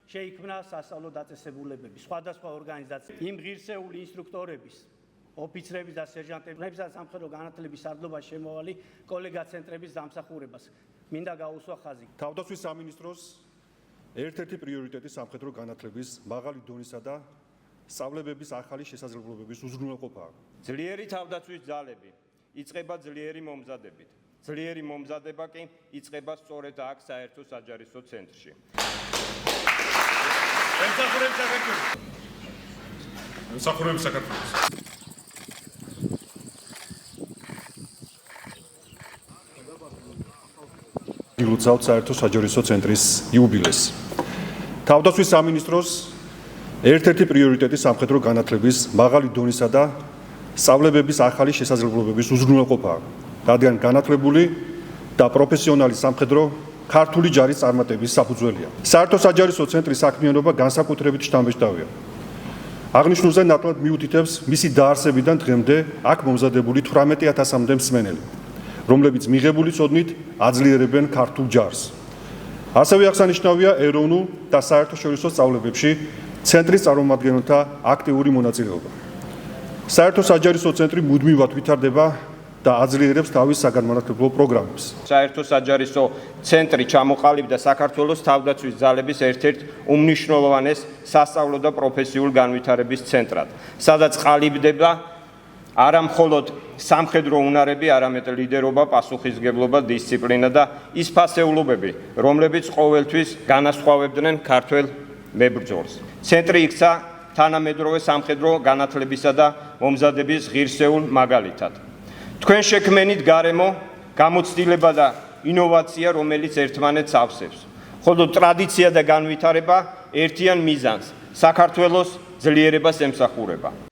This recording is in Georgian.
შეიქმნა სასწავლო დაწესებულებები, სხვადასხვა ორგანიზაცია, იმ ღირსეული ინსტრუქტორების, ოფიცრების და სერჟანტების და სამხედრო განათლების სარდლობაში შემოვალი კოლეგა ცენტრების დამსახურებას. მინდა გაუსვა ხაზი. თავდაცვის სამინისტროს ერთ-ერთი პრიორიტეტი სამხედრო განათლების მაღალი დონისა და სწავლებების ახალი შესაძლებლობების უზრუნველყოფაა. ძლიერი თავდაცვის ძალები იწყება ძლიერი მომზადებით. ძლიერი მომზადება კი იწყება სწორედ აქ საერთო საჯარისო ცენტრში. ემსახურებები საქართველოს. ილოცავთ საერთო საჯარისო ცენტრის იუბილეს. თავდაცვის სამინისტროს ერთ-ერთი პრიორიტეტი სამხედრო განათლების მაღალი დონისა და სწავლებების ახალი შესაძლებლობების უზრუნველყოფაა. რადგან განათლებული და პროფესიონალი სამხედრო ქართული ჯარის წარმატების საფუძველია. საერთო საჯარისო ცენტრის საქმიანობა განსაკუთრებით შთამბეჭდავია. აღნიშნულზე ნათლად მიუთითებს მისი დაარსებიდან დღემდე აქ მომზადებული 18,000-მდე მსმენელი, რომლებიც მიღებული წოდნით აძლიერებენ ქართულ ჯარს. ასევე აღსანიშნავია ეროვნულ და საერთაშორისო სწავლებებში ცენტრის წარმომადგენელთა აქტიური მონაწილეობა. საერთო საჯარისო ცენტრი მუდმივად ვითარდება და აძლიერებს თავის საგანმანათლებლო პროგრამებს. საერთო საჯარისო ცენტრი ჩამოყალიბდა საქართველოს თავდაცვის ძალების ერთ-ერთ უმნიშვნელოვანეს სასწავლო და პროფესიულ განვითარების ცენტრად, სადაც ყალიბდება არა მხოლოდ სამხედრო უნარები, არამედ ლიდერობა, პასუხისმგებლობა, დისციპლინა და ის ფასეულობები, რომლებიც ყოველთვის განასხვავებდნენ ქართველ მებრძოლს. ცენტრი იქცა თანამედროვე სამხედრო განათლებისა და მომზადების ღირსეულ მაგალითად. თქვენ შექმენით გარემო, გამოცდილება და ინოვაცია, რომელიც ერთმანეთს ავსებს. ხოლო ტრადიცია და განვითარება ერთიან მიზანს, საქართველოს ძლიერებას ემსახურება.